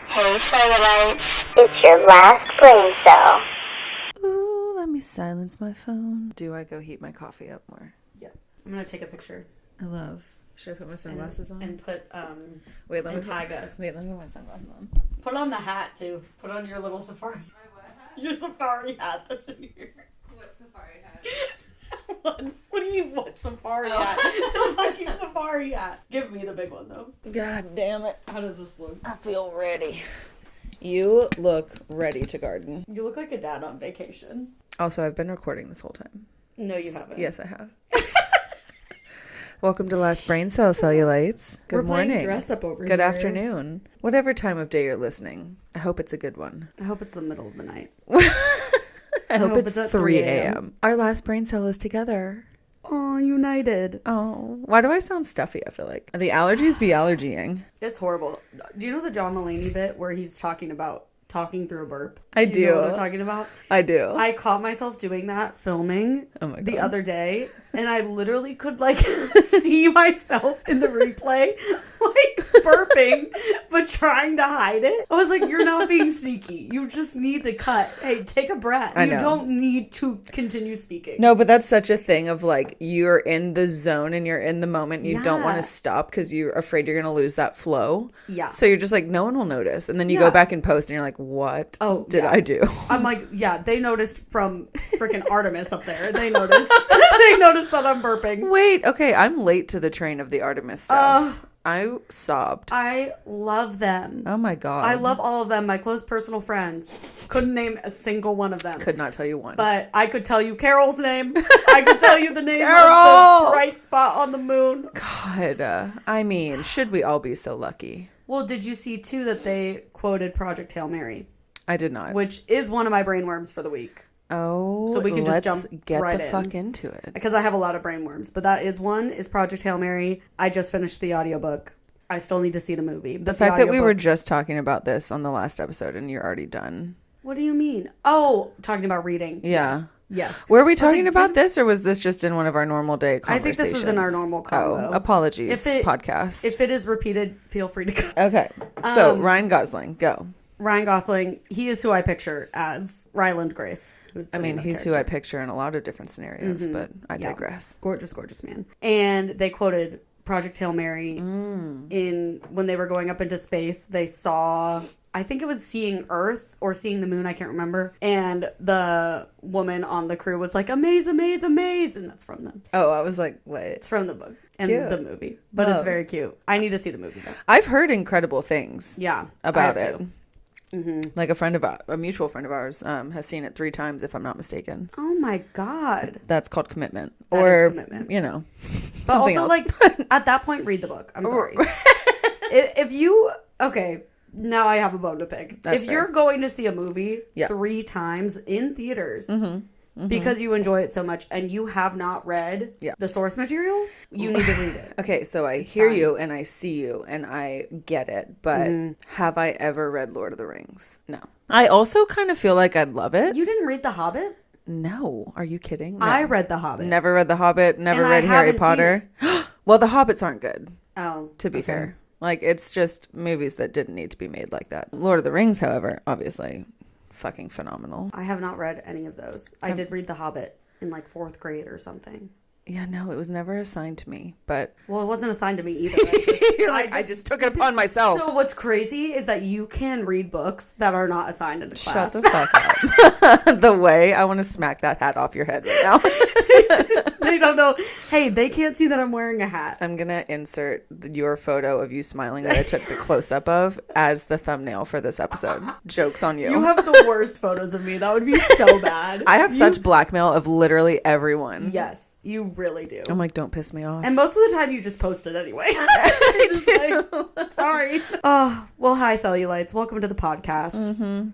Hey, Cellulites. It's your last brain cell. Ooh, let me silence my phone. Do I go heat my coffee up more? Yeah. I'm going to take a picture. I love. Should I put my sunglasses on? And put, Wait, let me tag us. Wait, let me put my sunglasses on. Put on the hat, too. Put on your little safari. My what hat? Your safari hat that's in here. What safari hat? What do you mean, what safari hat? The fucking safari hat. Give me the big one, though. God damn it. How does this look? I feel ready. You look ready to garden. You look like a dad on vacation. Also, I've been recording this whole time. No, you haven't. Yes, I have. Welcome to Last Brain Cell, Cellulites. Good morning. Playing dress up over Good here. afternoon. Whatever time of day you're listening. I hope it's a good one. I hope it's the middle of the night. I hope it's at 3 a.m. Our last brain cell is together. Oh, united. Oh, why do I sound stuffy? I feel like the allergies be allergying. It's horrible. Do you know the John Mulaney bit where he's talking through a burp? I Do you know what do. I'm talking about? I do. I caught myself doing that filming Oh my God. the other day, and I literally could see myself in the replay burping but trying to hide it. I was like, you're not being sneaky. You just need to cut. Hey, take a breath. I You know. don't need to continue speaking. No, but that's such a thing of you're in the zone and you're in the moment. You don't want Yeah. to stop because you're afraid you're going to lose that flow. Yeah. So you're just like, no one will notice. And then you Yeah. go back and post and you're like, what did yeah. I do? I'm like, yeah, they noticed from freaking Artemis up there. They noticed. They noticed that I'm burping. Wait, okay, I'm late to the train of the Artemis stuff. I sobbed. I love them. Oh my God. I love all of them. My close personal friends. Couldn't name a single one of them. Could not tell you one. But I could tell you Carroll's name. I could tell you the name Carroll! of the bright spot on the moon. God, I mean, should we all be so lucky? Well, did you see, too, that they quoted Project Hail Mary? I did not. Which is one of my brainworms for the week. Oh, So we can just let's jump get right the in. fuck into it. Because I have a lot of brainworms. But that is one, is Project Hail Mary. I just finished the audiobook. I still need to see the movie. The fact that we were just talking about this on the last episode and you're already done. What do you mean? Oh, talking about reading. Yeah. Yes. Were we talking about this or was this just in one of our normal day I conversations? think this was in our normal combo. Oh, apologies, If podcast. If it is repeated, feel free to go. Okay. So, Ryan Gosling, go. Ryan Gosling, he is who I picture as Ryland Grace. I mean, he's who I picture in a lot of different scenarios, but I digress. Gorgeous, gorgeous man. And they quoted Project Hail Mary in when they were going up into space. They saw, I think it was seeing Earth or seeing the moon, I can't remember. And the woman on the crew was like, amaze, amaze, amaze. And that's from them. Oh, I was like, what? It's from the book and Cute. the movie. But it's very cute. I need to see the movie though. I've heard incredible things about I have it. too. Mm-hmm. Like a mutual friend of ours has seen it 3 times, if I'm not mistaken. Oh my God. That's called commitment. That or, is commitment. you know, But something also, else. at that point, read the book. I'm sorry. If you, okay, now I have a bone to pick. That's if you're going to see a movie 3 times in theaters because you enjoy it so much and you have not read the source material, you need to read it. Okay, so I hear you and I see you and I get it, but have I ever read Lord of the Rings? No. I also kind of feel like I'd love it. You didn't read The Hobbit? No. Are you kidding? No. I read The Hobbit. Never read The Hobbit, never And read I Harry haven't Potter. Well, the Hobbits aren't good, Oh. to be fair. Like, it's just movies that didn't need to be made like that. Lord of the Rings, however, obviously, fucking phenomenal. I have not read any of those. I did read The Hobbit in 4th grade or something. Yeah, no, it was never assigned to me, but... Well, it wasn't assigned to me either. You're like, I just took it upon myself. So what's crazy is that you can read books that are not assigned in the class. Shut the fuck up. The way I want to smack that hat off your head right now. They don't know. Hey, they can't see that I'm wearing a hat. I'm going to insert your photo of you smiling that I took the close-up of as the thumbnail for this episode. Joke's on you. You have the worst photos of me. That would be so bad. I have such blackmail of literally everyone. Yes, you really do. I'm like, don't piss me off. And most of the time you just post it anyway. I do. Sorry. Oh, well, hi, Cellulites. Welcome to the podcast.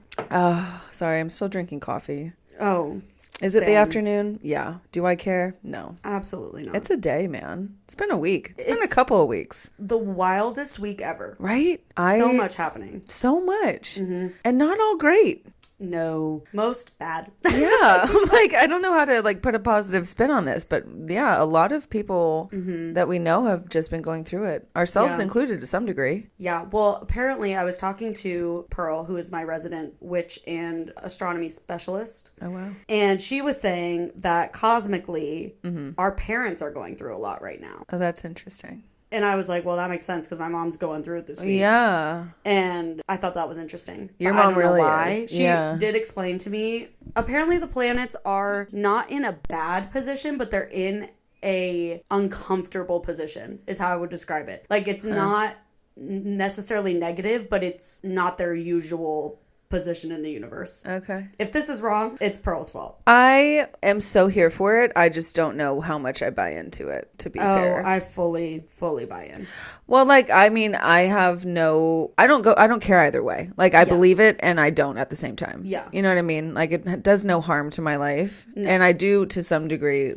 Sorry, I'm still drinking coffee. Oh. Is it the same. afternoon? Yeah. Do I care? No. Absolutely not. It's a day, man. It's been a week. It's been a couple of weeks. The wildest week ever. Right? So much happening. So much. And not all great. No. Most bad. Yeah. Like, I don't know how to, like, put a positive spin on this, but yeah, a lot of people that we know have just been going through it, ourselves included to some degree. Yeah. Well, apparently I was talking to Pearl, who is my resident witch and astronomy specialist. Oh, wow. And she was saying that cosmically, our parents are going through a lot right now. Oh, that's interesting. And I was like, well, that makes sense because my mom's going through it this week. Yeah. And I thought that was interesting. Your But I mom don't know really why. is. She Yeah. did explain to me, apparently the planets are not in a bad position, but they're in a uncomfortable position, is how I would describe it. Like, it's not necessarily negative, but it's not their usual position in the universe. Okay. If this is wrong, it's Pearl's fault. I am so here for it. I just don't know how much I buy into it, to be fair. I fully buy in. Well, like, I mean, I don't care either way. Like, I believe it and I don't at the same time. Yeah. You know what I mean? Like, it does no harm to my life. No. And I do, to some degree,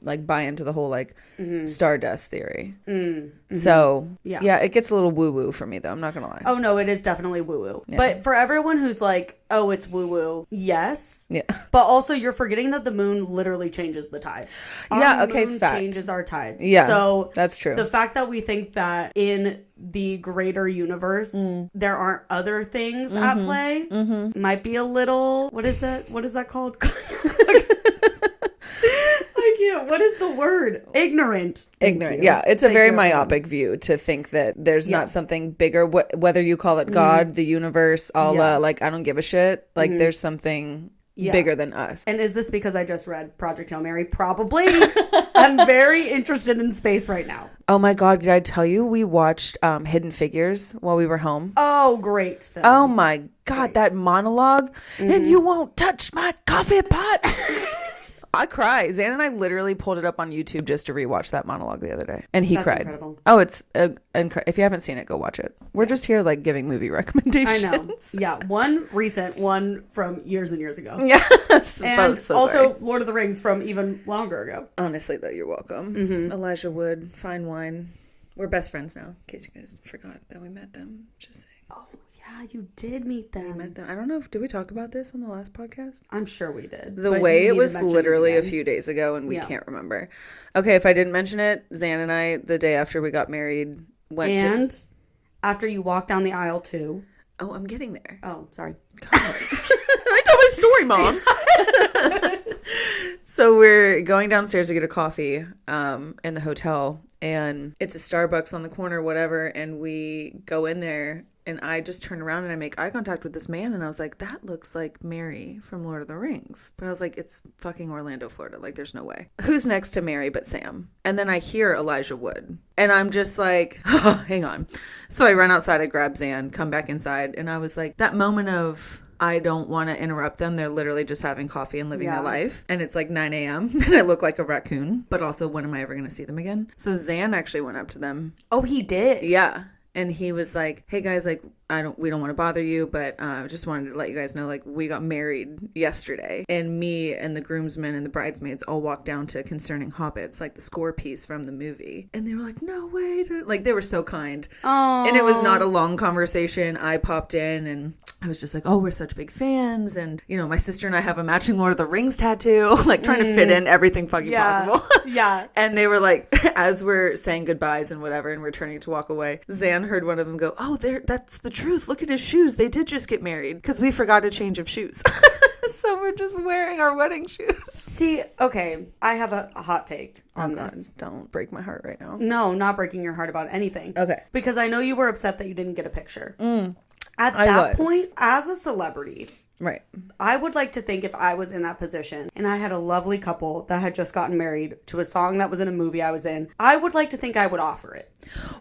like, buy into the whole, like, stardust theory. So, yeah, it gets a little woo-woo for me, though. I'm not going to lie. Oh, no, it is definitely woo-woo. Yeah. But for everyone who's like, oh, it's woo-woo, yes. Yeah. But also, you're forgetting that the moon literally changes the tides. Our moon changes our tides. Yeah, so that's true. The fact that we think that in the greater universe there aren't other things at play might be a little, what is that called? I can't. What is the word? Ignorant. Yeah, it's a very myopic view to think that there's not something bigger, whether you call it God, the universe, Allah, like, I don't give a shit. Like, there's something bigger than us. And is this because I just read Project Hail Mary? Probably. I'm very interested in space right now. Oh my God, did I tell you we watched Hidden Figures while we were home? Oh, great film. Oh my God, that monologue. And you won't touch my coffee pot. I cried. Zan and I literally pulled it up on YouTube just to rewatch that monologue the other day. And he cried. Incredible. Oh, it's if you haven't seen it, go watch it. We're just here, like, giving movie recommendations. I know. Yeah, one recent, one from years and years ago. Yeah. And also Lord of the Rings from even longer ago. Honestly, though, you're welcome. Elijah Wood, Fine Wine. We're best friends now, in case you guys forgot that we met them. Just saying. Oh, yeah, you did meet them. We met them. I don't know did we talk about this on the last podcast? I'm sure we did. The way it was literally a few days ago and we can't remember. Okay, if I didn't mention it, Zan and I, the day after we got married, after you walked down the aisle too. Oh, I'm getting there. Oh, sorry. I told my story, Mom. So we're going downstairs to get a coffee in the hotel, and it's a Starbucks on the corner, whatever, and we go in there. And I just turned around and I make eye contact with this man. And I was like, that looks like Mary from Lord of the Rings. But I was like, it's fucking Orlando, Florida. Like, there's no way. Who's next to Mary but Sam? And then I hear Elijah Wood. And I'm just like, oh, hang on. So I run outside, I grab Zan, come back inside. And I was like, that moment of, I don't want to interrupt them. They're literally just having coffee and living their life. And it's like 9 a.m. and I look like a raccoon. But also, when am I ever going to see them again? So Zan actually went up to them. Oh, he did? Yeah. And he was like, hey guys, like, we don't want to bother you, but just wanted to let you guys know, like, we got married yesterday. And me and the groomsmen and the bridesmaids all walked down to Concerning Hobbits, like the score piece from the movie. And they were like, no way. Like, they were so kind. Aww. And it was not a long conversation. I popped in and I was just like, oh, we're such big fans. And, you know, my sister and I have a matching Lord of the Rings tattoo, like trying to fit in everything fucking possible. Yeah. And they were like, as we're saying goodbyes and whatever, and we're turning to walk away, Zan heard one of them go, oh, that's the truth. Look at his shoes. They did just get married because we forgot a change of shoes. So we're just wearing our wedding shoes. See, okay, I have a hot take on this. Don't break my heart right now. No, not breaking your heart about anything. Okay. Because I know you were upset that you didn't get a picture. At that point, as a celebrity, right, I would like to think if I was in that position and I had a lovely couple that had just gotten married to a song that was in a movie I was in, I would like to think I would offer it.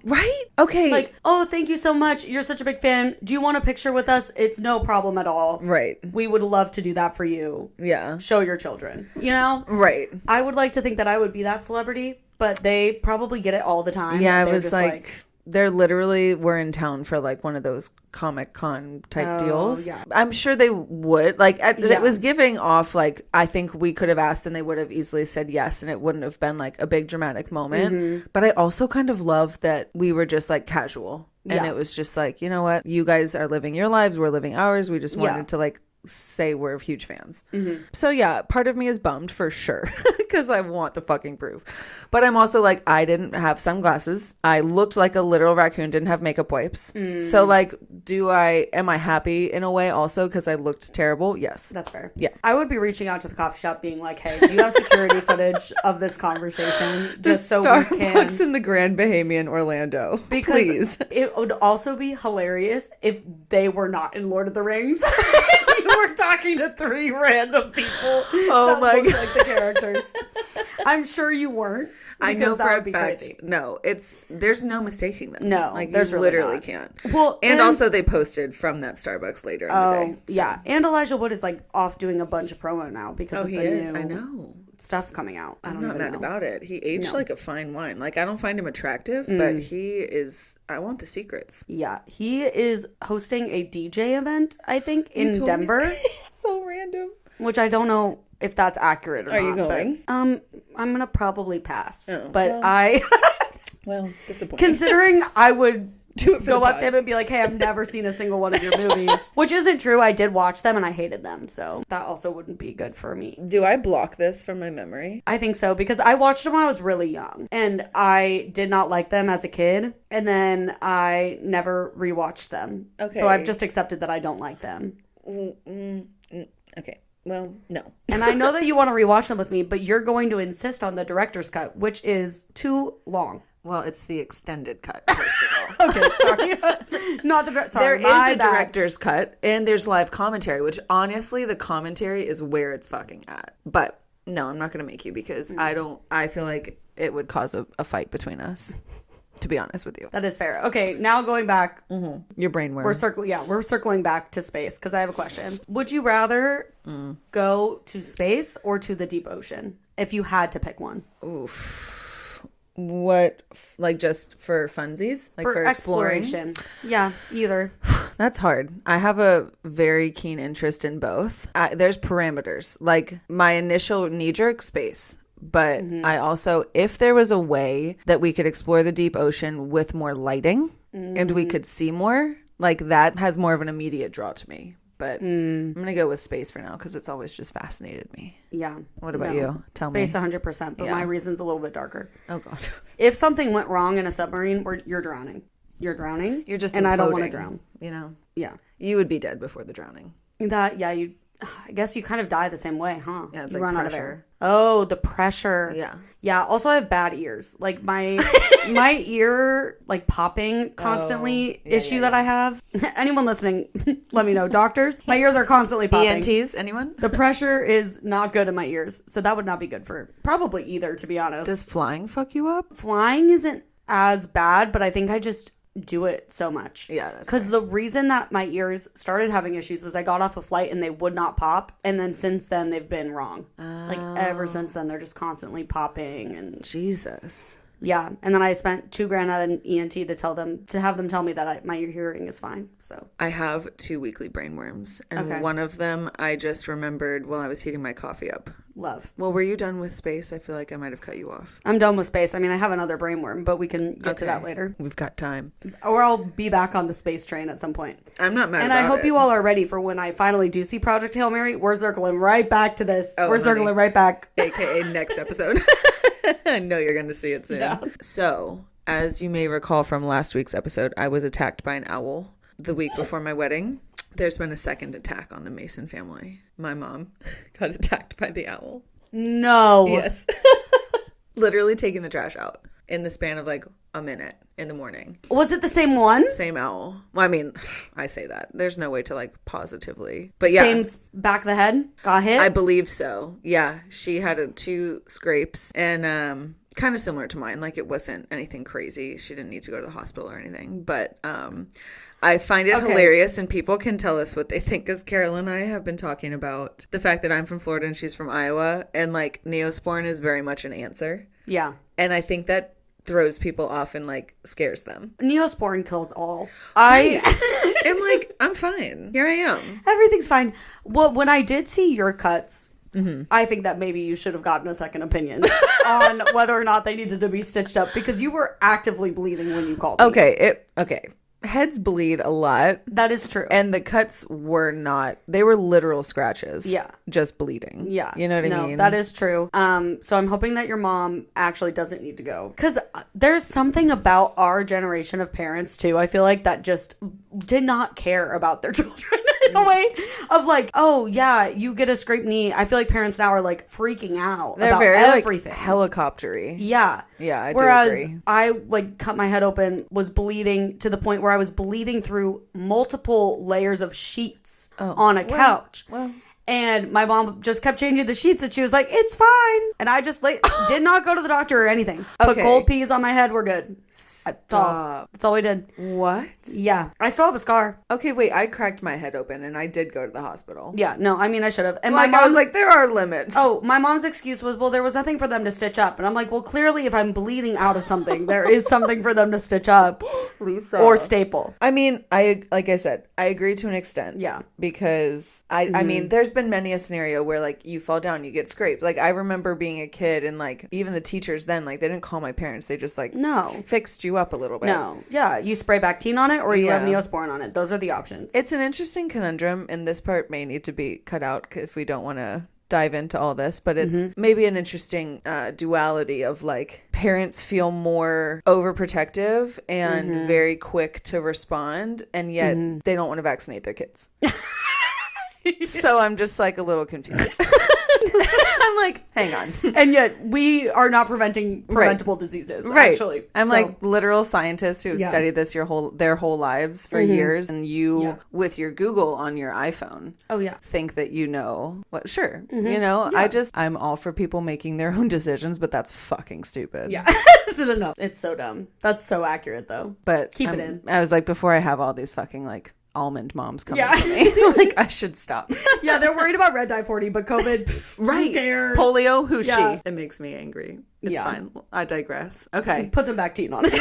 Right? Okay. Like, oh, thank you so much. You're such a big fan. Do you want a picture with us? It's no problem at all. Right. We would love to do that for you. Yeah. Show your children. You know? Right. I would like to think that I would be that celebrity, but they probably get it all the time. Yeah, it was like they're literally were in town for like one of those Comic-Con type deals. Yeah. I'm sure they would. Like, it was giving off, like, I think we could have asked and they would have easily said yes and it wouldn't have been like a big dramatic moment. But I also kind of love that we were just like casual. And it was just like, you know what? You guys are living your lives. We're living ours. We just wanted to like say we're huge fans. Mm-hmm. So yeah, part of me is bummed for sure because I want the fucking proof. But I'm also like, I didn't have sunglasses. I looked like a literal raccoon, didn't have makeup wipes. So like, am I happy in a way also because I looked terrible? Yes. That's fair. Yeah. I would be reaching out to the coffee shop being like, hey, do you have security footage of this conversation? Just so we can. Starbucks in the Grand Bahamian, Orlando. Because please. It would also be hilarious if they were not in Lord of the Rings. You were talking to 3 random people. Oh my God. Like the characters. I'm sure you weren't. I know that for would a be fact. crazy. No, there's no mistaking them. No, like there's you really literally not. can't. Well, and also they posted from that Starbucks later in the day. So. Yeah. And Elijah Wood is like off doing a bunch of promo now because of he the is. new I know. stuff coming out. I'm not mad about it. He aged No. like a fine wine. Like I don't find him attractive, but he is. I want the secrets. Yeah, he is hosting a DJ event, I think, in Denver. So random. Which I don't know if that's accurate or not. Are you going? But, I'm gonna probably pass. Oh, but well, disappointing. considering I would Do it for go the up pod. to him and be like, hey, I've never seen a single one of your movies. Which isn't true. I did watch them and I hated them. So that also wouldn't be good for me. Do I block this from my memory? I think so because I watched them when I was really young and I did not like them as a kid. And then I never rewatched them. Okay. So I've just accepted that I don't like them. Okay. Well, no. And I know that you want to rewatch them with me, but you're going to insist on the director's cut, which is too long. Well, it's the extended cut, first of all. Okay, sorry. Not the director's. There is a director's cut, and there's live commentary, which honestly, the commentary is where it's fucking at. But no, I'm not going to make you because I feel like it would cause a fight between us, to be honest with you. That is fair. Okay, now going back, Your brain worm. we're circling back to space because I have a question. Would you rather go to space or to the deep ocean if you had to pick one? Oof. What, like just for funsies? Like for exploring? exploration. Yeah, either. That's hard. I have a very keen interest in both. There's parameters. Like my initial knee-jerk space. But I also, if there was a way that we could explore the deep ocean with more lighting and we could see more, like that has more of an immediate draw to me. But I'm going to go with space for now because it's always just fascinated me. Yeah. What about you? Tell me. Space 100%, but my reason's a little bit darker. Oh, God. If something went wrong in a submarine, you're drowning. You're drowning. You're just and I don't want to imploding, drown. You know? Yeah. You would be dead before the drowning. I guess you kind of die the same way, huh? Yeah, it's you like run out of pressure. air. Oh, the pressure. Yeah. Yeah. Also, I have bad ears. Like my ear, like popping constantly issue that I have. Anyone listening, let me know. Doctors, my ears are constantly popping. ENTs, anyone? The pressure is not good in my ears, so that would not be good for probably either. To be honest, Does flying fuck you up? flying isn't as bad, but I think I just do it so much. Yeah, that's because the reason that my ears started having issues was I got off a flight and they would not pop, and then since then they've been wrong. Like ever since then, they're just constantly popping and Jesus. yeah. And then I spent $2,000 at an ENT to have them tell me that my hearing is fine. So I have 2 weekly brain worms, and Okay. one of them I just remembered while I was heating my coffee up. love. Well, were you done with space? I feel like I might have cut you off. I'm done with space. I mean, I have another brain worm, but we can get to that later. We've got time. Or I'll be back on the space train at some point. I'm not mad And about I hope it. you all are ready for when I finally do see Project Hail Mary. We're circling right back to this. Oh, We're honey. circling right back. AKA next episode. I know you're going to see it soon. Yeah. So, as you may recall from last week's episode, I was attacked by an owl the week before my wedding. There's been a second attack on the Mason family. My mom got attacked by the owl. No. Yes. Literally taking the trash out in the span of like a minute in the morning. Was it the same one? Same owl. Well, I mean, I say that. There's no way to like positively. But yeah. Same back of the head? Got hit? I believe so. Yeah. She had 2 scrapes and kind of similar to mine. Like it wasn't anything crazy. She didn't need to go to the hospital or anything. But I find it hilarious, and people can tell us what they think, because Carroll and I have been talking about the fact that I'm from Florida and she's from Iowa, and like Neosporin is very much an answer. Yeah. And I think that throws people off and like scares them. Neosporin kills all. I'm like, I'm fine. Here I am. Everything's fine. Well, when I did see your cuts, I think that maybe you should have gotten a second opinion on whether or not they needed to be stitched up, because you were actively bleeding when you called me. Okay. heads bleed a lot. That is true. And the cuts were not, they were literal scratches. Yeah. Just bleeding. Yeah. You know what I mean? That is true. So I'm hoping that your mom actually doesn't need to go. Because there's something about our generation of parents, too, I feel like, that just did not care about their children in a way of like, oh, yeah, you get a scraped knee. I feel like parents now are like freaking out They're about very everything. like helicoptery. Yeah. Yeah, I Whereas do agree. I like cut my head open, was bleeding to the point where I was bleeding through multiple layers of sheets on a couch. Well. And my mom just kept changing the sheets and she was like, it's fine. And I just did not go to the doctor or anything. Put Okay. cold peas on my head. We're good. Stop. That's all we did. What? Yeah. I still have a scar. Okay, wait, I cracked my head open and I did go to the hospital. Yeah. No, I mean, I should have. And Like, I was like, there are limits. oh, my mom's excuse was, well, there was nothing for them to stitch up. And I'm like, well, clearly if I'm bleeding out of something, there is something for them to stitch up. Lisa. Or staple. I mean, like I said, I agree to an extent. Yeah. Because I mean, there's been many a scenario where like you fall down, you get scraped. Like I remember being a kid and like even the teachers then, like they didn't call my parents. They just like fixed you up a little bit. No. Yeah. You spray Bactine on it or you have Yeah. Neosporin on it. Those are the options. It's an interesting conundrum, and this part may need to be cut out if we don't want to dive into all this, but it's maybe an interesting duality of like parents feel more overprotective and very quick to respond, and yet they don't want to vaccinate their kids. So I'm just like a little confused. I'm like, hang on. And yet we are not preventing preventable diseases. Right. Actually. I'm So- like literal scientists who have Yeah. studied this their whole lives for years, and you with your Google on your iPhone oh yeah. think that you know what. Sure. You know, I'm all for people making their own decisions, but that's fucking stupid. Yeah. No. It's so dumb. That's so accurate though. But Keep it in. I was like, before I have all these fucking like almond moms coming Yeah. to me, like I should stop. Yeah, they're worried about red dye 40, but COVID, who cares? Polio, who's Yeah. she? It makes me angry. It's Yeah. fine. I digress. Okay. Put some Bactine on it.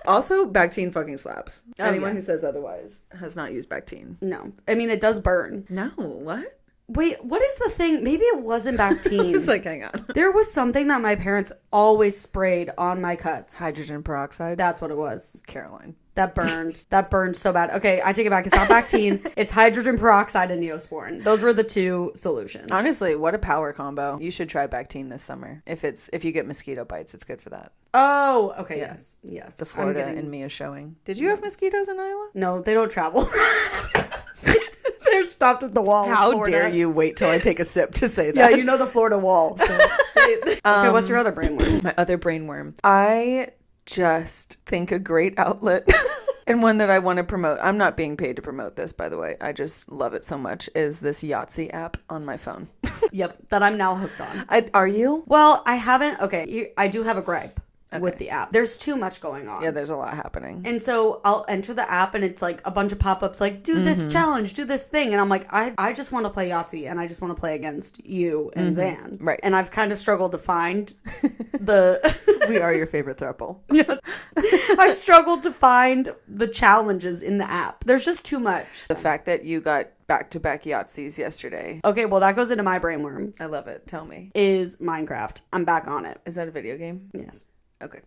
Also, Bactine fucking slaps. Anyone yeah. who says otherwise has not used Bactine. No. I mean, it does burn. No, what? Wait, what is the thing? Maybe it wasn't Bactine. It's like, hang on. There was something that my parents always sprayed on my cuts. Hydrogen peroxide. That's what it was. Caroline. That burned. That burned so bad. Okay, I take it back. It's not Bactine. It's hydrogen peroxide and Neosporin. Those were the two solutions. Honestly, what a power combo. You should try Bactine this summer. If you get mosquito bites, it's good for that. Oh, okay. Yeah. Yes. The Florida and me is showing. Did you have mosquitoes in Iowa? No, they don't travel. They're stopped at the wall. How Florida. dare you wait till I take a sip to say Yeah, that? you know the Florida wall. So. Okay, what's your other brain worm? My other brain worm. I just think a great outlet and one that I want to promote. I'm not being paid to promote this, by the way. I just love it so much. Is this Yahtzee app on my phone? Yep, that I'm now hooked on. Are you? Well, I haven't. Okay, I do have a gripe with the app. There's too much going on. Yeah, there's a lot happening. And so I'll enter the app and it's like a bunch of pop-ups like, do this challenge, do this thing. And I'm like, I just want to play Yahtzee and I just want to play against you and Zan. Right. And I've kind of struggled to find the... We are your favorite throuple. Yeah. I've struggled to find the challenges in the app. There's just too much. The fact that you got back-to-back Yahtzees yesterday. Okay, well, that goes into my brain worm. I love it. Tell me. Is Minecraft. I'm back on it. Is that a video game? Yes. Okay.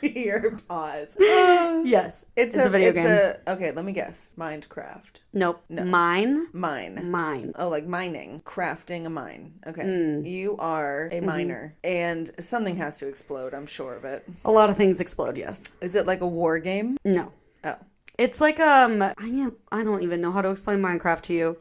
Your pause. Yes. It's a video game. Okay, let me guess. Minecraft. Nope. No. Mine. Mine. Oh, like mining. Crafting a mine. Okay. You are a miner. And something has to explode, I'm sure of it. A lot of things explode, yes. Is it like a war game? No. Oh. It's like I don't even know how to explain Minecraft to you.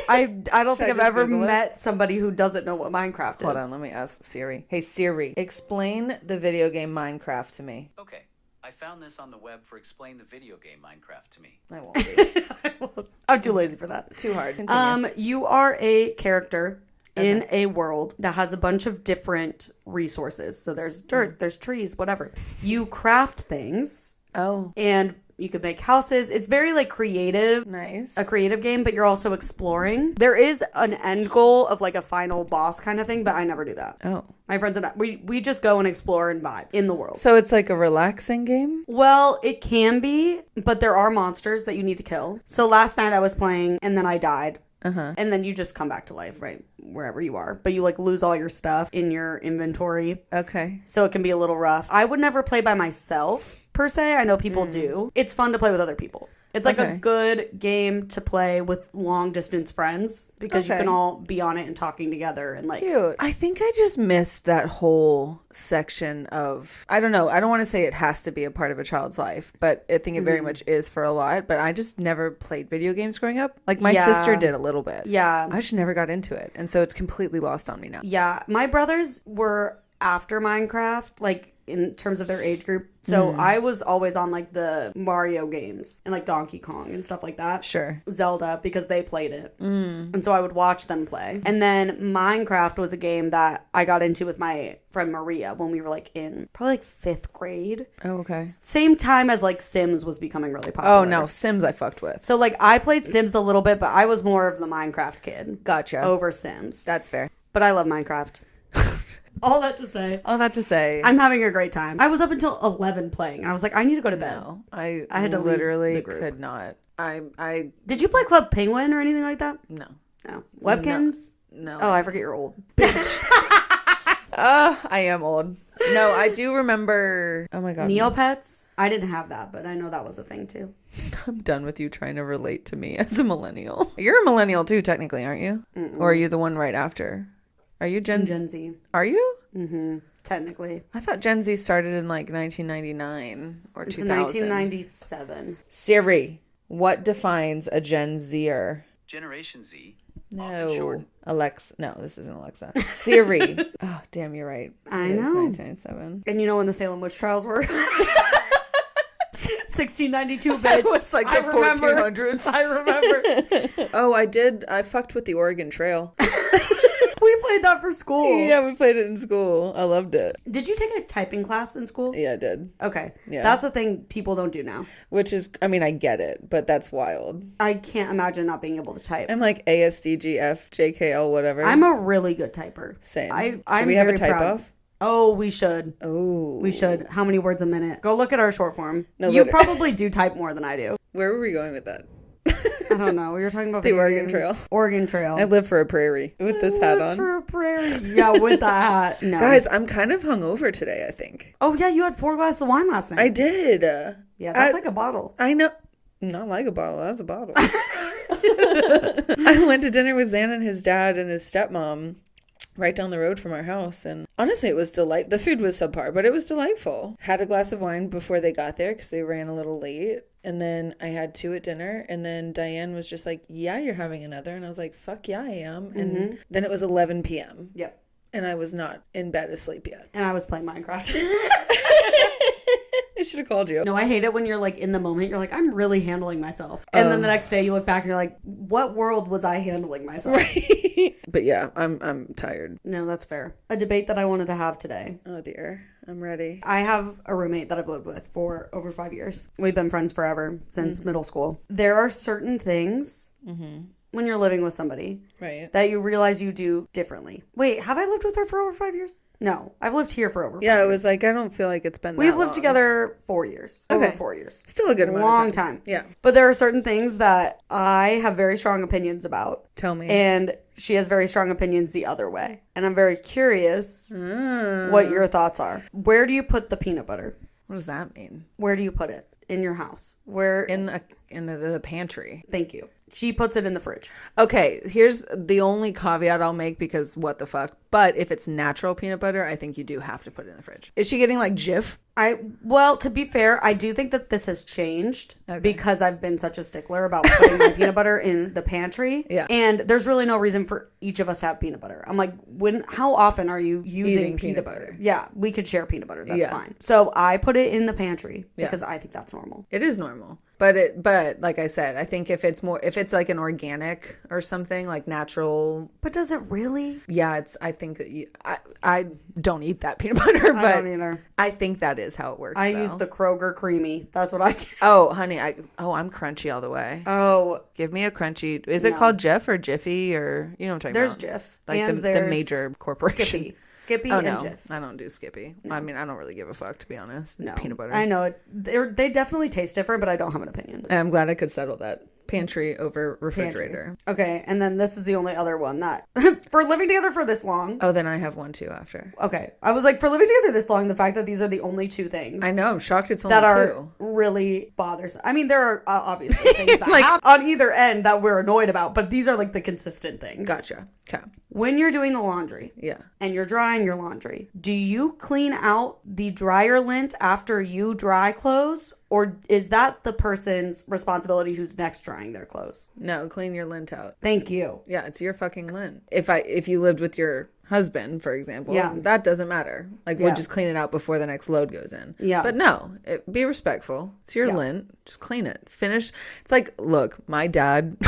I don't think I've just ever Google it? met somebody who doesn't know what Minecraft is. Hold on, let me ask Siri. Hey Siri, explain the video game Minecraft to me. Okay, I found this on the web for explain the video game Minecraft to me. I won't be. I'm too lazy for that. Too hard. Continue. You are a character in a world that has a bunch of different resources. So there's dirt, there's trees, whatever. You craft things. Oh. And you could make houses. It's very like creative. Nice. A creative game, but you're also exploring. There is an end goal of like a final boss kind of thing, but I never do that. Oh. My friends and I, we just go and explore and vibe in the world. So it's like a relaxing game? Well, it can be, but there are monsters that you need to kill. So last night I was playing and then I died. Uh-huh. And then you just come back to life, right? Wherever you are. But you like lose all your stuff in your inventory. Okay. So it can be a little rough. I would never play by myself per se. I know people do. It's fun to play with other people. It's like a good game to play with long distance friends because you can all be on it and talking together and like. Cute. I think I just missed that whole section of, I don't know. I don't want to say it has to be a part of a child's life, but I think it very much is for a lot. But I just never played video games growing up. Like my sister did a little bit. Yeah. I just never got into it. And so it's completely lost on me now. Yeah. My brothers were after Minecraft, like in terms of their age group. So I was always on like the Mario games and like Donkey Kong and stuff like that. Sure. Zelda, because they played it. And so I would watch them play. And then Minecraft was a game that I got into with my friend Maria when we were like in probably like 5th grade. Oh, okay. Same time as like Sims was becoming really popular. Oh, no. Sims I fucked with. So like I played Sims a little bit, but I was more of the Minecraft kid. Gotcha. Over Sims. That's fair. But I love Minecraft. All that to say. I'm having a great time. I was up until 11 playing. And I was like, I need to go to bed. No, I had to leave literally the group. could not. I Did you play Club Penguin or anything like that? no. No. Webkins? No. Oh, I forget you're old. Bitch. I am old. No, I do remember. Oh my god. Neopets? I didn't have that, but I know that was a thing too. I'm done with you trying to relate to me as a millennial. You're a millennial too, technically, aren't you? Or are you the one right after? Are you Gen Z. Are you? Mm-hmm. Technically. I thought Gen Z started in like 1999 or It's 2000. 1997. Siri, what defines a Gen Zer? Generation Z. No. Alexa. No, this isn't Alexa. Siri. Oh, damn, you're right. I It is know. 1997. And you know when the Salem witch trials were? 1692, bitch. It was like the 1400s. I remember. Oh, I did. I fucked with the Oregon Trail. We played that for school. Yeah, we played it in school. I loved it. Did you take a typing class in school? Yeah, I did. Okay. Yeah. That's a thing people don't do now. Which is, I mean, I get it, but that's wild. I can't imagine not being able to type. I'm like ASDGF, JKL, whatever. I'm a really good typer. Same. I'm Should we have a very type proud. off? Oh, we should. Oh. We should. How many words a minute? Go look at our short form. No, you literally. probably do type more than I do. Where were we going with that? I don't know. We were talking about The video Oregon games. Trail. Oregon Trail. I live for a prairie with this hat on. For a prairie. Yeah, with that hat. No. Guys, I'm kind of hungover today, I think. Oh, yeah, you had 4 glasses of wine last night. I did. Yeah, that's like a bottle. I know. Not like a bottle. That's a bottle. I went to dinner with Xan and his dad and his stepmom right down the road from our house. And honestly, it was delightful. The food was subpar, but it was delightful. Had a glass of wine before they got there because they ran a little late. And then I had 2 at dinner. And then Diane was just like, yeah, you're having another. And I was like, fuck yeah, I am. And then it was 11 p.m. Yep. And I was not in bed asleep yet. And I was playing Minecraft. I should have called you. No, I hate it when you're like in the moment. You're like, I'm really handling myself. And then the next day you look back and you're like, what world was I handling myself? Right. But yeah, I'm tired. No, that's fair. A debate that I wanted to have today. Oh dear. I'm ready. I have a roommate that I've lived with for over 5 years. We've been friends forever since middle school. There are certain things when you're living with somebody Right. that you realize you do differently. Wait, have I lived with her for over 5 years? No, I've lived here for over 5 Yeah, years. it was like, I don't feel like it's been that We've lived long. together 4 years. Okay. Over 4 years. Still a good amount Long of time. time. Yeah. But there are certain things that I have very strong opinions about. Tell me. And she has very strong opinions the other way. And I'm very curious what your thoughts are. Where do you put the peanut butter? What does that mean? Where do you put it? In your house? Where? In the pantry. Thank you. She puts it in the fridge. Okay, here's the only caveat I'll make because what the fuck. But if it's natural peanut butter, I think you do have to put it in the fridge. Is she getting like Jif? Well, to be fair, I do think that this has changed Okay. because I've been such a stickler about putting my peanut butter in the pantry. Yeah. And there's really no reason for each of us to have peanut butter. I'm like, how often are you using Eating peanut butter? Yeah, we could share peanut butter. That's Yeah. fine. So I put it in the pantry Yeah. because I think that's normal. It is normal. But like I said, I think if it's like an organic or something like natural. But does it really? Yeah, I think that I don't eat that peanut butter, but I don't either. I think that is how it works. I though. use the Kroger creamy. That's what I get. Oh, honey, I'm crunchy all the way. Oh, Give me a crunchy. Is it No. called Jif or Jiffy or you know what I'm talking there's about? Jif. Like and the there's major corporation. Skippy Oh and no, Jif. I don't do Skippy. I mean, I don't really give a fuck to be honest. It's No. peanut butter. I know. They definitely taste different, but I don't have an opinion. I'm glad I could settle that Pantry over refrigerator. Okay, and then this is the only other one that for living together for this long. Oh, then I have one too after. Okay, I was like, for living together this long, the fact that these are the only two things. I know, I'm shocked it's only that are two. really bothersome. I mean, there are obviously things that happen on either end that we're annoyed about, but these are like the consistent things. Gotcha. Okay. When you're doing the laundry, and you're drying your laundry, do you clean out the dryer lint after you dry clothes, or is that the person's responsibility who's next drying their clothes? No, clean your lint out. Thank you. Yeah, it's your fucking lint. If you lived with your husband, for example, that doesn't matter. Like, we'll just clean it out before the next load goes in. Yeah. But no, be respectful. It's your lint. Just clean it. Finish. It's like, look, my dad...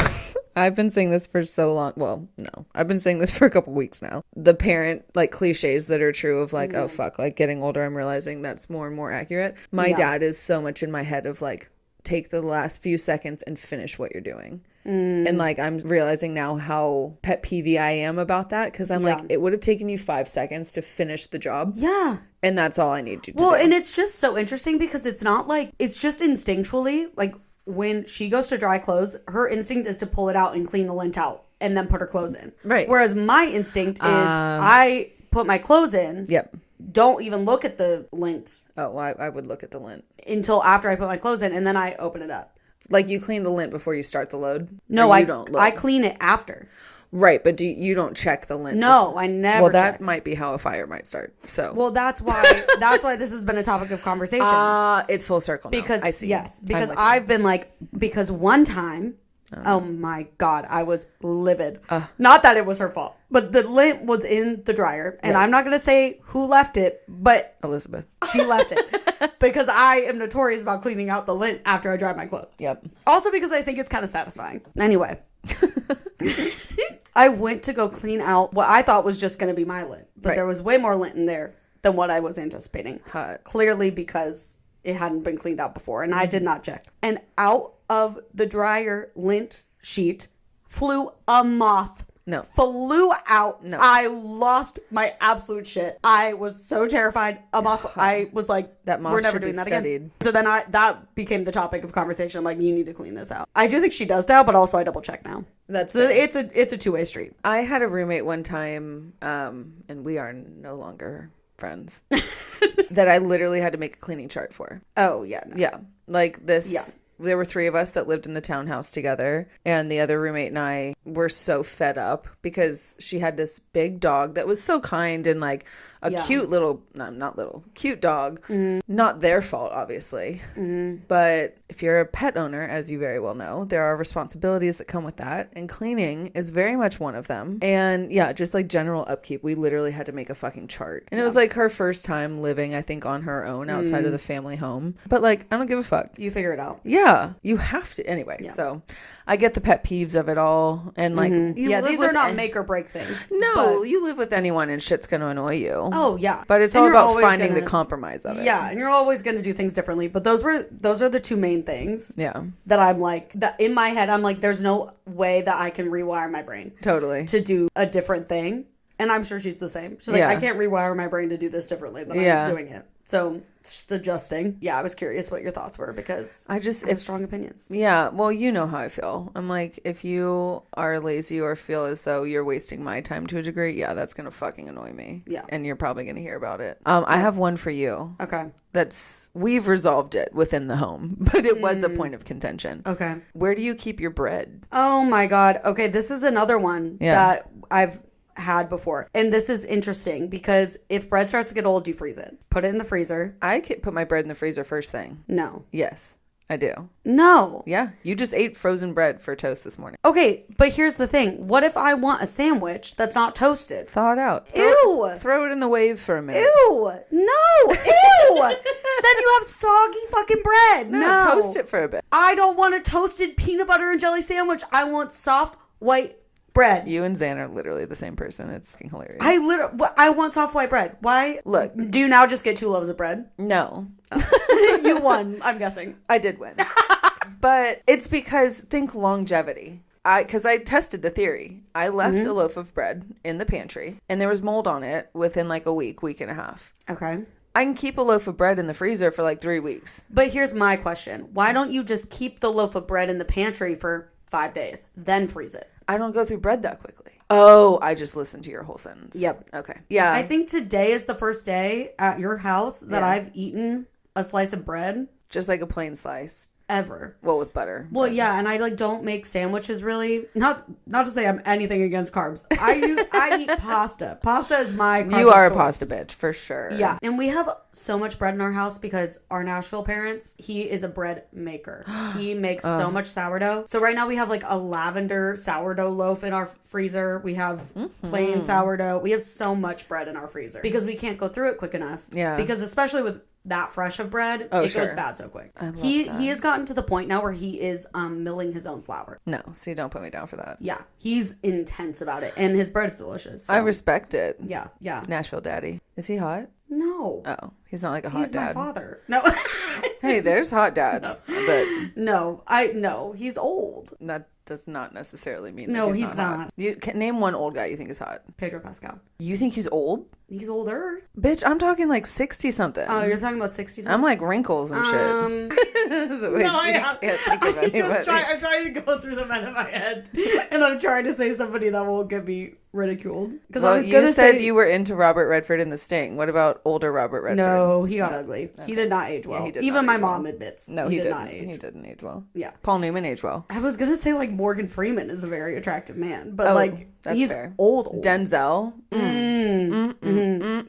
I've been saying this for so long. Well, no, I've been saying this for a couple weeks now. The parent, like, cliches that are true of, like, oh, fuck, like, getting older, I'm realizing that's more and more accurate. My dad is so much in my head of, like, take the last few seconds and finish what you're doing. And, like, I'm realizing now how pet peevey I am about that, because I'm like, it would have taken you 5 seconds to finish the job. Yeah. And that's all I need you to do. Well, and it's just so interesting because it's not like, it's just instinctually, like, when she goes to dry clothes, her instinct is to pull it out and clean the lint out and then put her clothes in. Right. Whereas my instinct is I put my clothes in. Yep. Don't even look at the lint. Oh, I would look at the lint. Until after I put my clothes in, and then I open it up. Like, you clean the lint before you start the load? No, I don't look? I clean it after. Right, but you don't check the lint? No, before. I never. Well, that might be how a fire might start. So. Well, that's why this has been a topic of conversation. It's full circle now. Because I see. Yes, because I've been like, because one time, oh my God, I was livid. Not that it was her fault, but the lint was in the dryer, and I'm not going to say who left it, but Elizabeth. She left it because I am notorious about cleaning out the lint after I dry my clothes. Yep. Also because I think it's kind of satisfying. Anyway. I went to go clean out what I thought was just going to be my lint. But there was way more lint in there than what I was anticipating. Clearly because it hadn't been cleaned out before. And I did not check. And out of the dryer lint sheet flew a moth. No. Flew out. No. I lost my absolute shit. I was so terrified. A moth. I was like, that moth, we're never doing that again. So then that became the topic of conversation. I'm like, you need to clean this out. I do think she does now, but also I double check now. It's a two-way street. I had a roommate one time, and we are no longer friends, that I literally had to make a cleaning chart for. Oh, yeah. No. Yeah. Like this. Yeah. There were 3 of us that lived in the townhouse together, and the other roommate and I were so fed up because she had this big dog that was so kind and like a cute little, not little, cute dog. Mm-hmm. Not their fault, obviously. Mm-hmm. But if you're a pet owner, as you very well know, there are responsibilities that come with that, and cleaning is very much one of them. And yeah, just like general upkeep, we literally had to make a fucking chart. And it was like her first time living, I think, on her own outside of the family home. But like, I don't give a fuck. You figure it out. Yeah, you have to. Anyway, so I get the pet peeves of it all. And like, these are not make or break things. No, you live with anyone and shit's going to annoy you. Oh, yeah. But it's all about finding the compromise of it. Yeah, and you're always going to do things differently. But those are the 2 main things. Yeah. That I'm like, that in my head, I'm like, there's no way that I can rewire my brain. Totally. To do a different thing. And I'm sure she's the same. She's like, I can't rewire my brain to do this differently than I'm doing it. So just adjusting. Yeah, I was curious what your thoughts were because I have strong opinions. Yeah, well, you know how I feel. I'm like, if you are lazy or feel as though you're wasting my time to a degree, yeah, that's going to fucking annoy me. Yeah. And you're probably going to hear about it. I have one for you. Okay. We've resolved it within the home, but it was a point of contention. Okay. Where do you keep your bread? Oh my God. Okay, this is another one that I've had before. And this is interesting because if bread starts to get old, you freeze it. Put it in the freezer. I could put my bread in the freezer first thing. No. Yes, I do. No. Yeah. You just ate frozen bread for toast this morning. Okay, but here's the thing. What if I want a sandwich that's not toasted? Thaw it out. Ew. Throw it in the wave for a minute. Ew. No. Ew. Then you have soggy fucking bread. No. Toast it for a bit. I don't want a toasted peanut butter and jelly sandwich. I want soft white bread. You and Zan are literally the same person. It's fucking hilarious. I want soft white bread. Why? Look. Do you now just get 2 loaves of bread? No. Oh. You won, I'm guessing. I did win. But it's because, think longevity. Because I tested the theory. I left a loaf of bread in the pantry, and there was mold on it within like a week and a half. Okay. I can keep a loaf of bread in the freezer for like 3 weeks. But here's my question. Why don't you just keep the loaf of bread in the pantry for 5 days, then freeze it. I don't go through bread that quickly. Oh, I just listened to your whole sentence. Yep. Okay. Yeah. I think today is the first day at your house that I've eaten a slice of bread. Just like a plain slice. Ever. Well, with butter. Well, yeah, and I like don't make sandwiches really. Not to say I'm anything against carbs. I eat pasta. Pasta is my carb You are of a choice. pasta bitch, for sure. Yeah. And we have so much bread in our house because our Nashville parents, he is a bread maker. He makes so much sourdough. So right now we have like a lavender sourdough loaf in our freezer. We have plain sourdough. We have so much bread in our freezer because we can't go through it quick enough. Yeah. Because especially with that fresh of bread, it goes bad so quick. I love He that. has gotten to the point now where he is milling his own flour. No, see, don't put me down for that. Yeah, he's intense about it, and his bread is delicious. So. I respect it. Yeah. Nashville daddy. Is he hot? No. Oh, he's not like a hot He's dad. my father. No. Hey, there's hot dads. But No, he's old. that does not necessarily mean No, that he's hot. not. You can name one old guy you think is hot. Pedro Pascal. You think he's old? He's older. Bitch, I'm talking like 60 something. Oh, you're talking about 60s? I'm like wrinkles and shit. The way can't think of anybody. I'm trying to go through the men in my head, and I'm trying to say somebody that won't get me ridiculed. Because Well, I was you gonna said say you were into Robert Redford in The Sting. What about older Robert Redford? no, he got ugly. He did not age well. he did Even not my age mom well. admits. No, he he did didn't. not age. He didn't age well. Yeah. Paul Newman aged well. I was gonna say like Morgan Freeman is a very attractive man, but Oh, like that's he's fair. old. Denzel.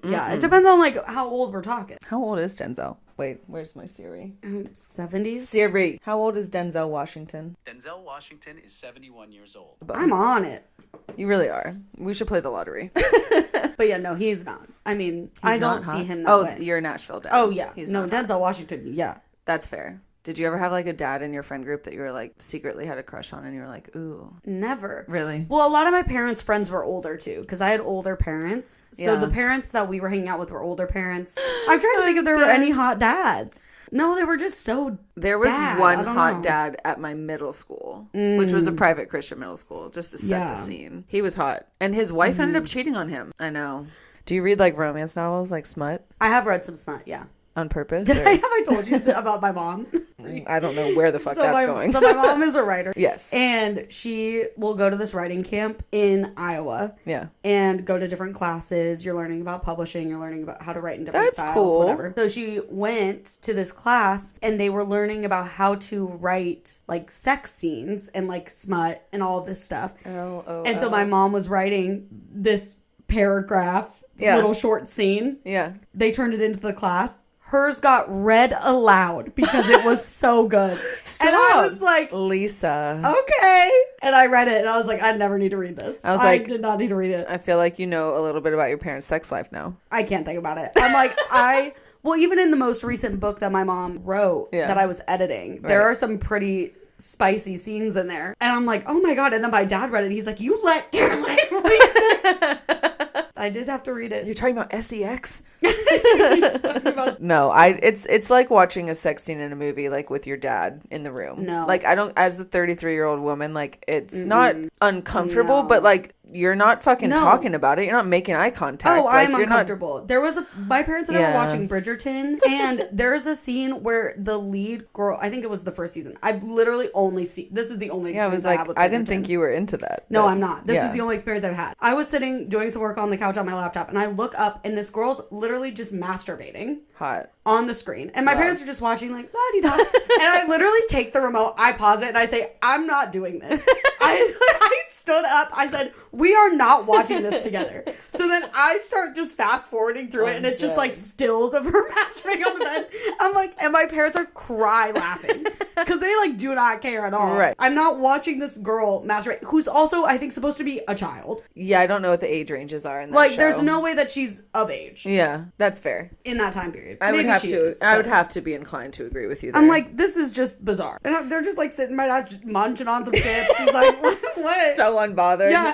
Yeah, it depends on like how old we're talking. How old is Denzel? Wait, where's my Siri? 70s. Siri. How old is Denzel Washington? Denzel Washington is 71 years old. I'm on it. You really are. We should play the lottery. But yeah, no, he's not. I mean, I don't Not see hot? him that Oh, way. you're a Nashville dad. Oh yeah, He's no, not hot. Denzel Washington. Yeah, That's fair. Did you ever have like a dad in your friend group that you were like secretly had a crush on and you were like, ooh? never. Really? Well, a lot of my parents' friends were older too, because I had older parents. So Yeah. the parents that we were hanging out with were older parents. I'm trying to think if there were any hot dads. No, they were just so. There was bad. one I don't hot know. dad at my middle school, which was a private Christian middle school, just to set Yeah. the scene. He was hot. And his wife ended up cheating on him. I know. Do you read like romance novels, like smut, I have read some smut. Yeah. on purpose? Did or- have I told you about my mom? I don't know where the fuck that's going. So my mom is a writer. Yes. And she will go to this writing camp in Iowa. Yeah. And go to different classes. You're learning about publishing. You're learning about how to write in different That's styles, cool. whatever. So she went to this class and they were learning about how to write like sex scenes and like smut and all of this stuff. And so my mom was writing this paragraph, Yeah. little short scene. Yeah. They turned it into the class. Hers got read aloud because it was so good. Stop. And I was like, Lisa. okay. And I read it and I was like, I never need to read this. I was like- did not need to read it. I feel like you know a little bit about your parents' sex life now. I can't think about it. I'm like, well, even in the most recent book that my mom wrote Yeah. that I was editing, there Right. are some pretty spicy scenes in there. And I'm like, oh my God. And then my dad read it. He's like, you let Caroline read this. I did have to read it. You're talking about sex? Talking about- No, it's like watching a sex scene in a movie, like with your dad in the room. No. Like I don't, as a 33-year-old woman, like it's not uncomfortable, No. but like you're not fucking No. talking about it. You're not making eye contact. Oh, like, I'm you're uncomfortable. There was my parents and I Yeah. were watching Bridgerton, and there's a scene where the lead girl, I think it was the first season. I've literally only seen, this is the only Yeah, I experience was I like, have with I didn't Bridgerton. think you were into that. No, but- I'm not. This yeah. is the only experience I've had. I was sitting doing some work on the couch on my laptop, and I look up, and this girl's literally just masturbating Hot. on the screen. And my Wow. parents are just watching like, la-di-da. And I literally take the remote, I pause it, and I say, I'm not doing this. I stood up, I said, we are not watching this together. So then I start just fast forwarding through it, and it's just God. like stills of her masturbating on the bed. I'm like, and my parents are cry laughing. Because they like do not care at all. Right. I'm not watching this girl masturbate, who's also, I think, supposed to be a child. Yeah, I don't know what the age ranges are in that Like, show. there's no way that she's of age Yeah, that's fair. in that time period. I would Maybe have she to. is, I would but- have to be inclined to agree with you. There. I'm like, this is just bizarre. And they're just like sitting by that, just munching on some chips. He's like, what? so unbothered. Yeah,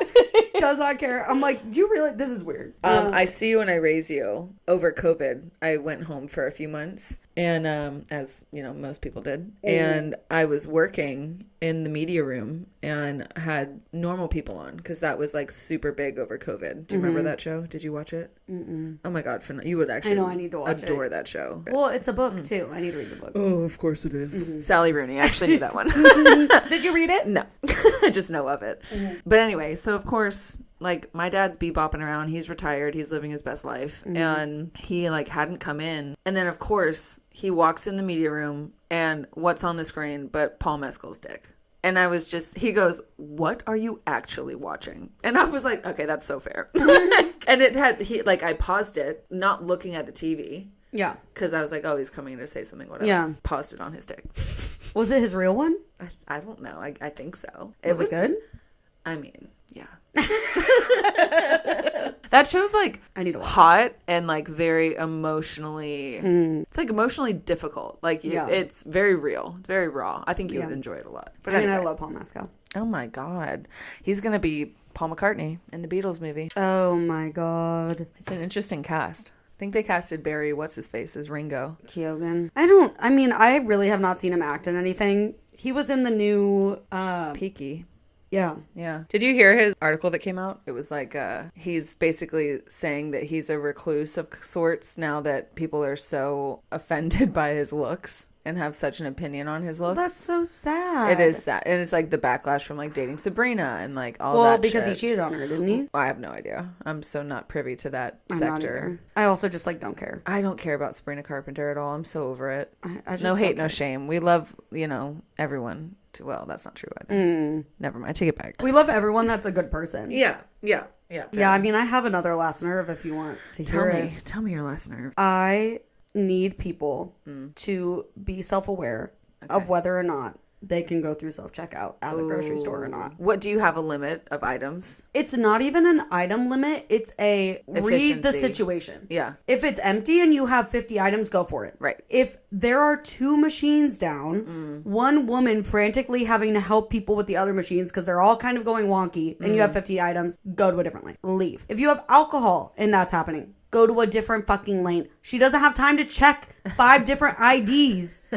does not care. I'm like, do you really? This is weird. I see you and I raise you. Over COVID, I went home for a few months And as you know, most people did. And I was working in the media room and had normal people on because that was like super big over COVID. Do you remember that show? Did you watch it? Mm-mm. Oh my God, you would actually I need to watch adore that show. Well, it's a book too. I need to read the book. Oh, of course it is. Sally Rooney. I actually knew that one. Did you read it? No, I just know of it. But anyway, so of course, like my dad's bebopping around. He's retired. He's living his best life. And he like hadn't come in. And then of course he walks in the media room and what's on the screen but Paul Mescal's dick. And I was just, he goes, "What are you actually watching?" And I was like, okay, that's so fair. And I paused it, not looking at the TV. Yeah. Because I was like, oh, he's coming to say something, whatever. Yeah. Paused it on his dick. Was it his real one? I don't know. I think so. Was it good? I mean, yeah. That show's like I need to watch hot and like very emotionally it's like emotionally difficult. Like it's very real. It's very raw. I think you would enjoy it a lot. But I love Paul Mescal. Oh my God. He's gonna be Paul McCartney in the Beatles movie. Oh my God. It's an interesting cast. I think they casted Barry what's his face as Ringo. Keoghan. I really have not seen him act in anything. He was in the new Peaky. Yeah. Yeah. Did you hear his article that came out? It was like, he's basically saying that he's a recluse of sorts now that people are so offended by his looks and have such an opinion on his looks. That's so sad. It is sad. And it's like the backlash from like dating Sabrina and like all that Well, because shit. he cheated on her, didn't he? I have no idea. I'm so not privy to that I'm sector. not either. I also just like don't care. I don't care about Sabrina Carpenter at all. I'm so over it. I just no hate, don't no care. shame. We love, everyone. Well, that's not true either. Never mind. Take it back. We love everyone that's a good person. Yeah. Yeah, I mean, I have another last nerve if you want to hear it. Tell me your last nerve. I need people to be self-aware of whether or not they can go through self-checkout at the grocery store or not. What, do you have a limit of items? It's not even an item limit. It's a read the Efficiency. situation. Yeah. If it's empty and you have 50 items, go for it. Right. If there are 2 machines down, one woman frantically having to help people with the other machines because they're all kind of going wonky, and you have 50 items, go to a different lane. Leave. If you have alcohol and that's happening, go to a different fucking lane. She doesn't have time to check 5 different IDs.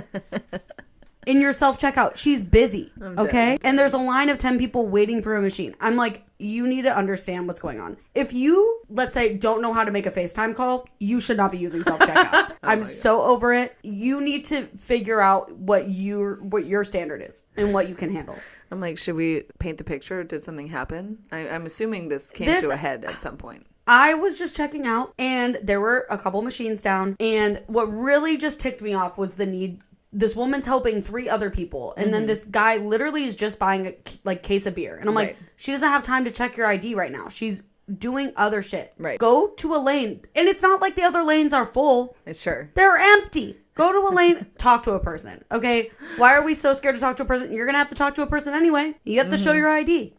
In your self-checkout. She's busy, okay? And there's a line of 10 people waiting for a machine. I'm like, you need to understand what's going on. If you, let's say, don't know how to make a FaceTime call, you should not be using self-checkout. I'm so over it. You need to figure out what your standard is and what you can handle. I'm like, should we paint the picture? Did something happen? I'm assuming this came to a head at some point. I was just checking out, and there were a couple machines down, and what really just ticked me off was the need. This woman's helping 3 other people, and then this guy literally is just buying a case of beer. And I'm like, she doesn't have time to check your ID right now. She's doing other shit. Right. Go to a lane. And it's not like the other lanes are full. It's sure. They're empty. Go to a lane, talk to a person. Okay? Why are we so scared to talk to a person? You're going to have to talk to a person anyway. You have to show your ID.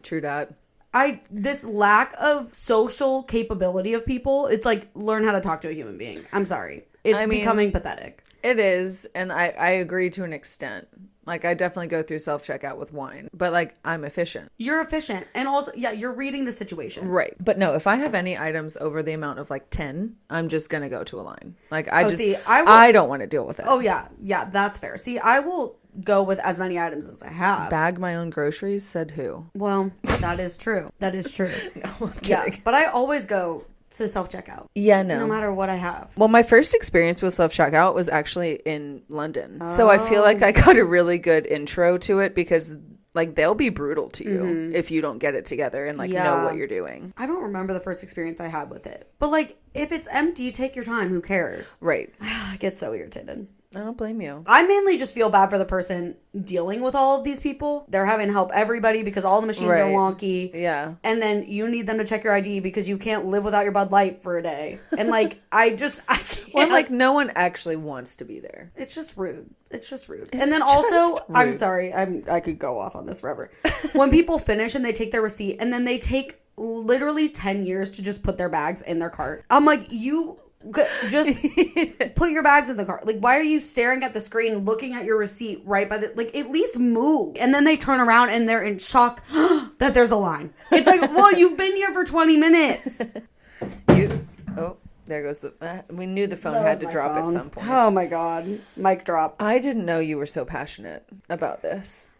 True that. This lack of social capability of people, it's like, learn how to talk to a human being. I'm sorry. It's becoming pathetic. It is, and I agree to an extent. Like, I definitely go through self-checkout with wine, but like, I'm efficient. You're efficient, and also, you're reading the situation. Right. But no, if I have any items over the amount of like 10, I'm just gonna go to a line. Like, I don't want to deal with it. Oh yeah, that's fair. See, I will go with as many items as I have. Bag my own groceries, said who? Well, that is true. That is true. No, I'm kidding. Yeah, but I always go to self-checkout. Yeah, no. No matter what I have. Well, my first experience with self-checkout was actually in London. So I feel like I got a really good intro to it because like they'll be brutal to you if you don't get it together and like know what you're doing. I don't remember the first experience I had with it. But like if it's empty, take your time. Who cares? Right. I get so irritated. I don't blame you. I mainly just feel bad for the person dealing with all of these people. They're having to help everybody because all the machines are wonky. Yeah. And then you need them to check your ID because you can't live without your Bud Light for a day. And like, I can't. Well, like no one actually wants to be there. It's just rude. It's just rude. It's and then just also, rude. I'm sorry, I could go off on this forever. When people finish and they take their receipt and then they take literally 10 years to just put their bags in their cart. I'm like, you just put your bags in the cart. Like, why are you staring at the screen looking at your receipt right by the, like, at least move. And then they turn around and they're in shock that there's a line. It's like, well, you've been here for 20 minutes. There goes we knew the phone That had was to my drop at phone. some point. Oh my god. Mic drop. I didn't know you were so passionate about this.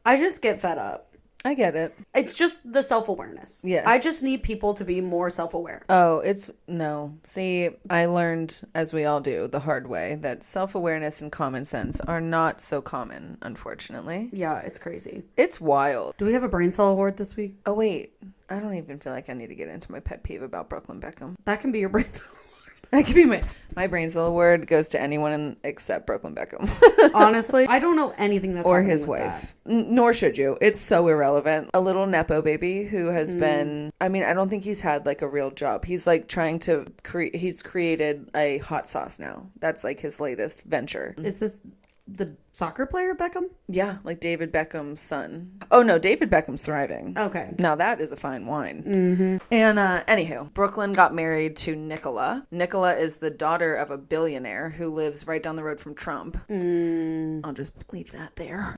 I just get fed up. I get it. It's just the self-awareness. Yes. I just need people to be more self-aware. Oh, no. See, I learned, as we all do, the hard way, that self-awareness and common sense are not so common, unfortunately. Yeah, it's crazy. It's wild. Do we have a brain cell award this week? Oh, wait. I don't even feel like I need to get into my pet peeve about Brooklyn Beckham. That can be your brain cell. That could be my brain cell award goes to anyone except Brooklyn Beckham. Honestly, I don't know anything that's or happening his with wife. that. Nor should you. It's so irrelevant. A little Nepo baby who has been, I mean, I don't think he's had like a real job. He's like trying to he's created a hot sauce now. That's like his latest venture. Is this the soccer player Beckham? Yeah, like David Beckham's son. Oh no, David Beckham's thriving. Okay. Now that is a fine wine. Mm-hmm. And anywho, Brooklyn got married to Nicola. Nicola is the daughter of a billionaire who lives right down the road from Trump. I'll just leave that there.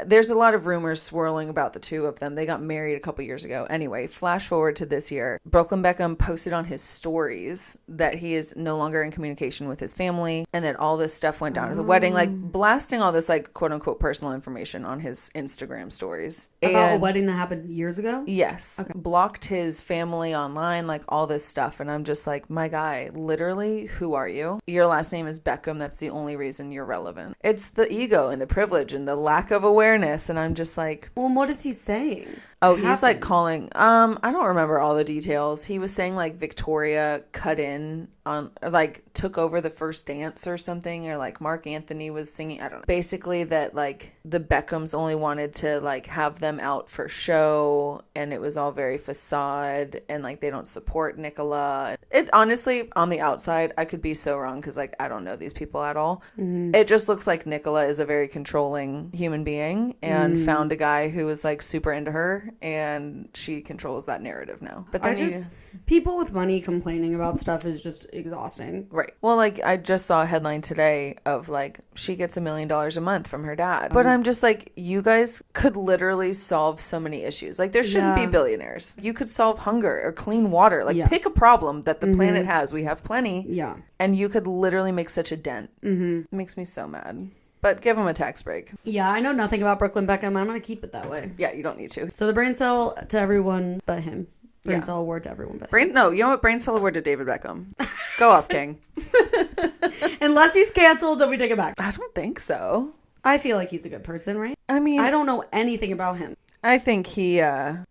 There's a lot of rumors swirling about the two of them. They got married a couple years ago. Anyway, flash forward to this year. Brooklyn Beckham posted on his stories that he is no longer in communication with his family and that all this stuff went down at the wedding, like blasting all this like quote unquote personal information on his Instagram stories. About a wedding that happened years ago? Yes. Okay. Blocked his family online, like all this stuff. And I'm just like, my guy, literally, who are you? Your last name is Beckham. That's the only reason you're relevant. It's the ego and the privilege and the lack of awareness. And I'm just like, Well, what is he saying? oh, he's like calling, I don't remember all the details. He was saying like Victoria cut in on, or like took over the first dance or something, or like Mark Anthony was singing, I don't know. Basically that like the Beckhams only wanted to like have them out for show and it was all very facade and like they don't support Nicola. It honestly, on the outside, I could be so wrong because like I don't know these people at all. It just looks like Nicola is a very controlling human being and found a guy who was like super into her and she controls that narrative now. But then people with money complaining about stuff is just exhausting. right. Well, like I just saw a headline today of like she gets $1 million a month from her dad. But I'm just like, you guys could literally solve so many issues. Like there shouldn't be billionaires. You could solve hunger or clean water. Like pick a problem that the planet has. We have plenty. Yeah. And you could literally make such a dent. It makes me so mad. But give him a tax break. Yeah, I know nothing about Brooklyn Beckham. I'm going to keep it that way. Yeah, you don't need to. So the brain cell to everyone but him. Brain cell award to everyone but him. No, you know what? Brain cell award to David Beckham. Go off, King. Unless he's canceled, then we take it back. I don't think so. I feel like he's a good person, right? I mean, I don't know anything about him. I think he had,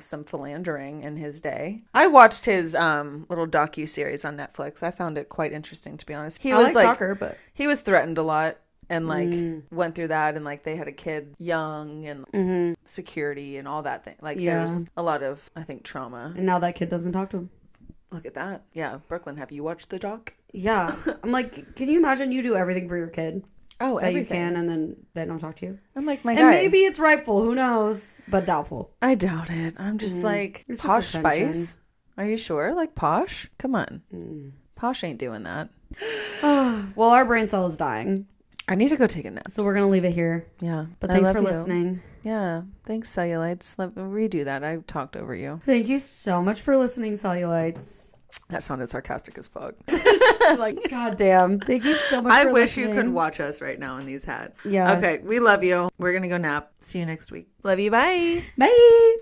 some philandering in his day. I watched his little docu-series on Netflix. I found it quite interesting, to be honest. He was like soccer, but he was threatened a lot and like went through that and like they had a kid young and security and all that thing. Like there's a lot of, I think, trauma. and now that kid doesn't talk to him. Look at that. Yeah. Brooklyn, have you watched the doc? Yeah. I'm like, can you imagine you do everything for your kid? Oh, that everything. you can, and then they don't talk to you. I'm like, my And guy. maybe it's rightful, who knows, but doubtful. I doubt it. I'm just like, It's just Posh attention. Spice? Are you sure? Like Posh? Come on. Posh ain't doing that. Well, our brain cell is dying, I need to go take a nap. so we're gonna leave it here. Yeah. But I thanks love for you. listening. Yeah. Thanks, Cellulites. Let me redo that. I talked over you. Thank you so much for listening, Cellulites. That sounded sarcastic as fuck. Like, goddamn. Thank you so much. I for wish you listening. could watch us right now in these hats. Yeah. Okay. We love you. We're going to go nap. See you next week. Love you. Bye. Bye.